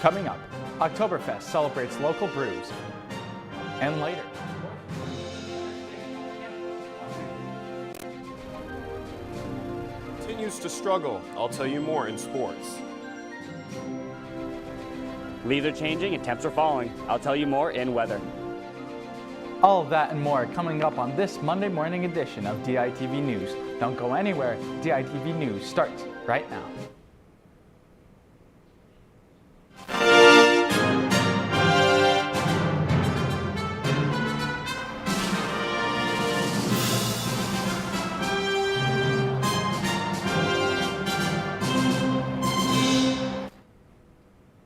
Coming up, Oktoberfest celebrates local brews. And later, continues to struggle. I'll tell you more in sports. Leaves are changing and temps are falling. I'll tell you more in weather. all of that and more coming up on this Monday morning edition of DITV News. Don't go anywhere. DITV News starts right now.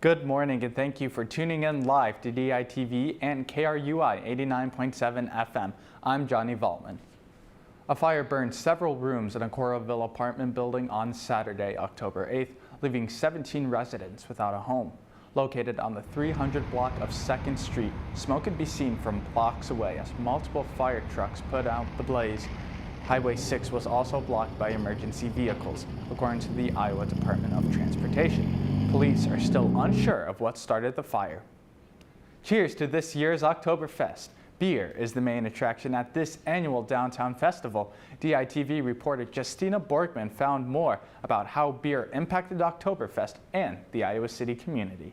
Good morning and thank you for tuning in live to DITV and KRUI 89.7 FM. I'm Johnny Valtman. A fire burned several rooms in a Coralville apartment building on Saturday, October 8th, leaving 17 residents without a home. Located on the 300 block of 2nd Street, smoke could be seen from blocks away as multiple fire trucks put out the blaze. Highway 6 was also blocked by emergency vehicles, according to the Iowa Department of Transportation. Police are still unsure of what started the fire. Cheers to this year's Oktoberfest. Beer is the main attraction at this annual downtown festival. DITV reporter Justina Borgman found more about how beer impacted Oktoberfest and the Iowa City community.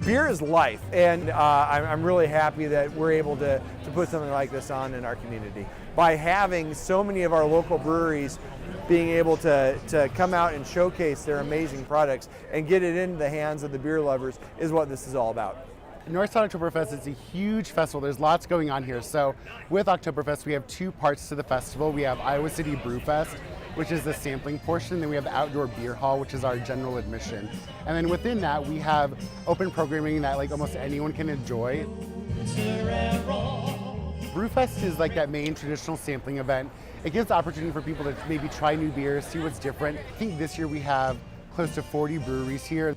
Beer is life, and I'm really happy that we're able to put something like this on in our community. By having so many of our local breweries being able to come out and showcase their amazing products and get it into the hands of the beer lovers is what this is all about. Northside Oktoberfest is a huge festival. There's lots going on here. So with Oktoberfest, we have two parts to the festival. We have Iowa City Brewfest, which is the sampling portion. Then we have the outdoor beer hall, which is our general admission. And then within that, we have open programming that like almost anyone can enjoy. Brewfest is like that main traditional sampling event. It gives the opportunity for people to maybe try new beers, see what's different. I think this year we have close to 40 breweries here.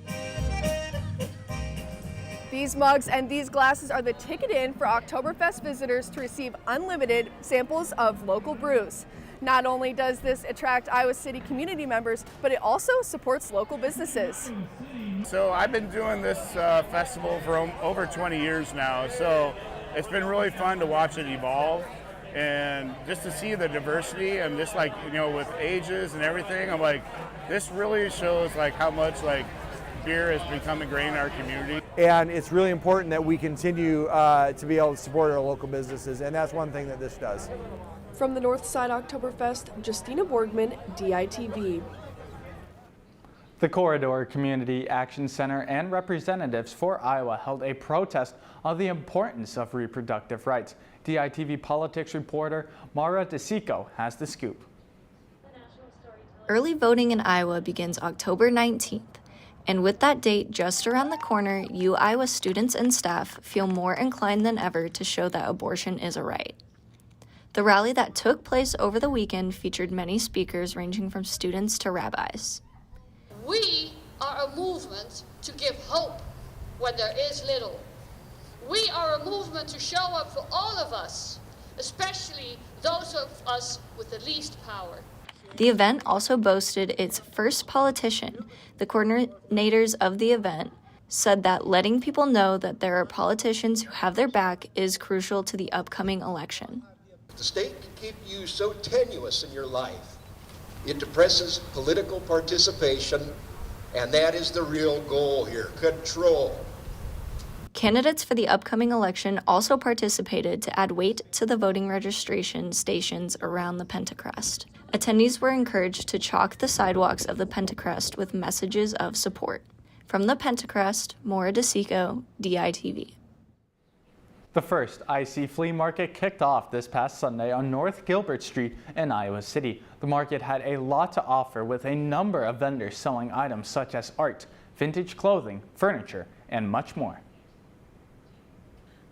These mugs and these glasses are the ticket in for Oktoberfest visitors to receive unlimited samples of local brews. Not only does this attract Iowa City community members, but it also supports local businesses. So I've been doing this festival for over 20 years now, so it's been really fun to watch it evolve and just to see the diversity and just like, you know, with ages and everything, I'm like, this really shows like how much like beer has become ingrained in our community. And it's really important that we continue to be able to support our local businesses, and that's one thing that this does. From the Northside Oktoberfest, Justina Borgman, DITV. The Corridor Community Action Center and representatives for Iowa held a protest on the importance of reproductive rights. DITV politics reporter Mara DeSico has the scoop. Early voting in Iowa begins October 19th. And with that date just around the corner, you Iowa students and staff feel more inclined than ever to show that abortion is a right. The rally that took place over the weekend featured many speakers ranging from students to rabbis. We are a movement to give hope when there is little. We are a movement to show up for all of us, especially those of us with the least power. The event also boasted its first politician. The coordinators of the event said that letting people know that there are politicians who have their back is crucial to the upcoming election. The state can keep you so tenuous in your life. It depresses political participation, and that is the real goal here, control. Candidates for the upcoming election also participated to add weight to the voting registration stations around the Pentacrest. Attendees were encouraged to chalk the sidewalks of the Pentacrest with messages of support. From the Pentacrest, Mara DeSico, DITV. The first IC Flea Market kicked off this past Sunday on North Gilbert Street in Iowa City. The market had a lot to offer with a number of vendors selling items such as art, vintage clothing, furniture, and much more.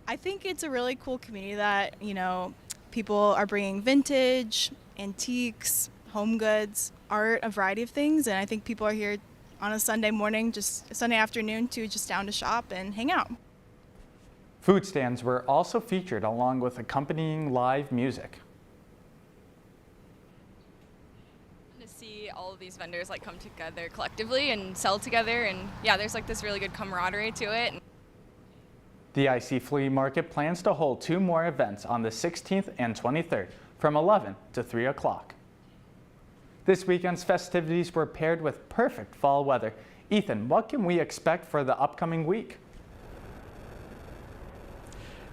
I think it's a really cool community that, you know, people are bringing vintage, antiques, home goods, art, a variety of things, and I think people are here on a Sunday morning, just Sunday afternoon to just down to shop and hang out. Food stands were also featured along with accompanying live music. To see all of these vendors like come together collectively and sell together, and yeah, there's like this really good camaraderie to it. The IC Flea Market plans to hold 2 more events on the 16th and 23rd from 11 to 3 o'clock. This weekend's festivities were paired with perfect fall weather. Ethan, what can we expect for the upcoming week?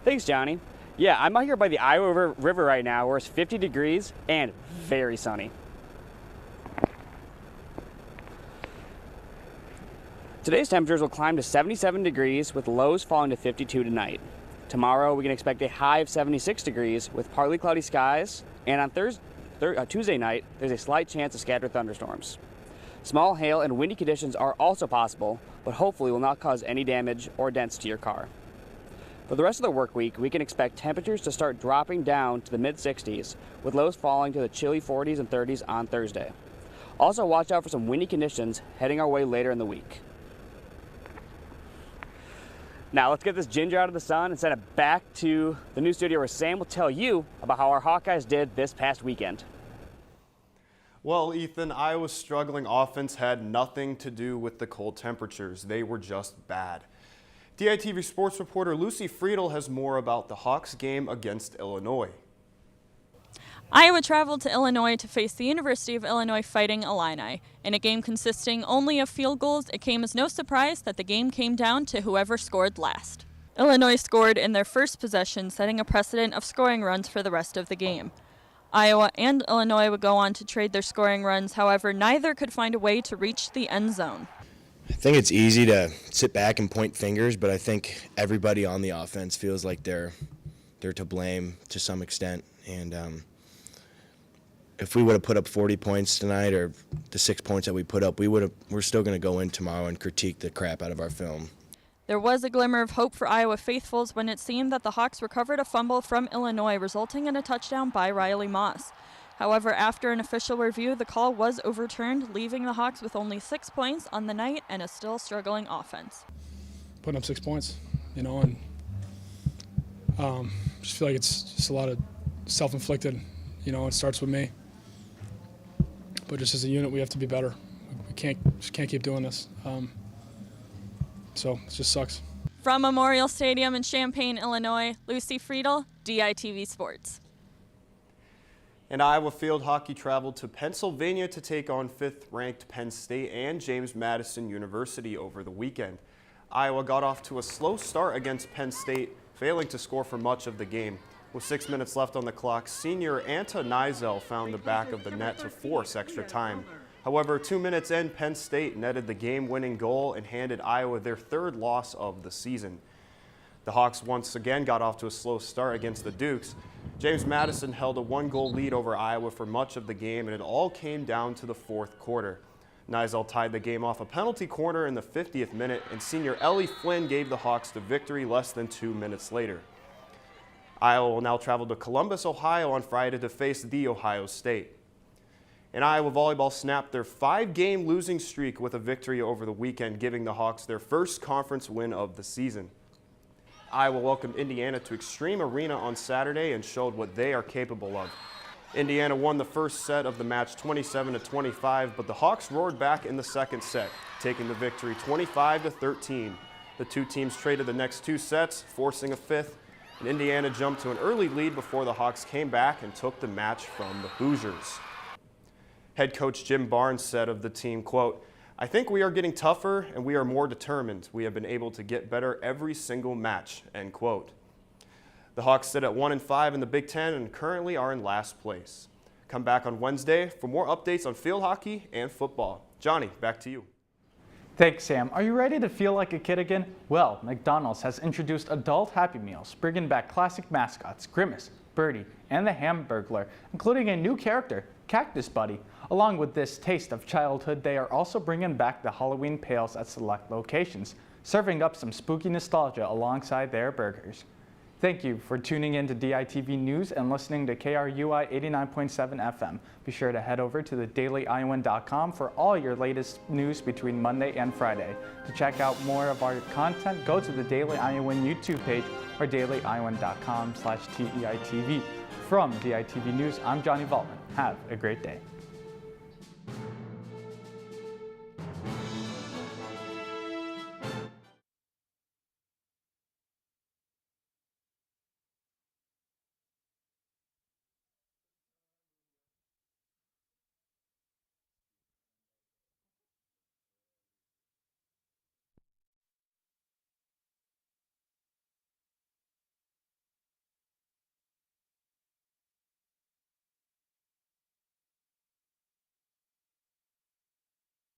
Thanks, Johnny. Yeah, I'm out here by the Iowa River right now where it's 50 degrees and very sunny. Today's temperatures will climb to 77 degrees with lows falling to 52 tonight. Tomorrow we can expect a high of 76 degrees with partly cloudy skies, and on Tuesday night there's a slight chance of scattered thunderstorms. Small hail and windy conditions are also possible, but hopefully will not cause any damage or dents to your car. For the rest of the work week, we can expect temperatures to start dropping down to the mid-60s, with lows falling to the chilly 40s and 30s on Thursday. Also watch out for some windy conditions heading our way later in the week. Now let's get this ginger out of the sun and send it back to the new studio where Sam will tell you about how our Hawkeyes did this past weekend. Well, Ethan, Iowa's struggling offense had nothing to do with the cold temperatures. They were just bad. DITV sports reporter Lucy Friedel has more about the Hawks game against Illinois. Iowa traveled to Illinois to face the University of Illinois Fighting Illini. In a game consisting only of field goals, it came as no surprise that the game came down to whoever scored last. Illinois scored in their first possession, setting a precedent of scoring runs for the rest of the game. Iowa and Illinois would go on to trade their scoring runs, however, neither could find a way to reach the end zone. I think it's easy to sit back and point fingers, but I think everybody on the offense feels like they're to blame to some extent. And if we would have put up 40 points tonight, or the 6 points that we put up, we're still going to go in tomorrow and critique the crap out of our film. There was a glimmer of hope for Iowa faithfuls when it seemed that the Hawks recovered a fumble from Illinois, resulting in a touchdown by Riley Moss. However, after an official review, the call was overturned, leaving the Hawks with only 6 points on the night and a still struggling offense. Putting up 6 points, and just feel like it's just a lot of self-inflicted. It starts with me. But just as a unit, we have to be better. We can't keep doing this. So it just sucks. From Memorial Stadium in Champaign, Illinois, Lucy Friedel, DITV Sports. And Iowa field hockey traveled to Pennsylvania to take on 5th-ranked Penn State and James Madison University over the weekend. Iowa got off to a slow start against Penn State, failing to score for much of the game. With 6 minutes left on the clock, senior Anta Nizel found the back of the net to force extra time. However, 2 minutes in, Penn State netted the game-winning goal and handed Iowa their 3rd loss of the season. The Hawks once again got off to a slow start against the Dukes. James Madison held a 1-goal lead over Iowa for much of the game, and it all came down to the 4th quarter. Nizel tied the game off a penalty corner in the 50th minute, and senior Ellie Flynn gave the Hawks the victory less than 2 minutes later. Iowa will now travel to Columbus, Ohio on Friday to face The Ohio State. And Iowa volleyball snapped their 5-game losing streak with a victory over the weekend, giving the Hawks their first conference win of the season. Iowa welcomed Indiana to Extreme Arena on Saturday and showed what they are capable of. Indiana won the first set of the match 27-25, but the Hawks roared back in the second set, taking the victory 25-13. The two teams traded the next 2 sets, forcing a 5th. And Indiana jumped to an early lead before the Hawks came back and took the match from the Hoosiers. Head coach Jim Barnes said of the team, quote, "I think we are getting tougher and we are more determined. We have been able to get better every single match," end quote. The Hawks sit at 1-5 in the Big Ten and currently are in last place. Come back on Wednesday for more updates on field hockey and football. Johnny, back to you. Thanks, Sam. Are you ready to feel like a kid again? Well, McDonald's has introduced adult Happy Meals, bringing back classic mascots Grimace, Birdie, and the Hamburglar, including a new character, Cactus Buddy. Along with this taste of childhood, they are also bringing back the Halloween pails at select locations, serving up some spooky nostalgia alongside their burgers. Thank you for tuning in to DITV News and listening to KRUI 89.7 FM. Be sure to head over to thedailyiowan.com for all your latest news between Monday and Friday. To check out more of our content, go to the Daily Iowan YouTube page or dailyiowan.com/TEITV. From DITV News, I'm Johnny Valtman. Have a great day.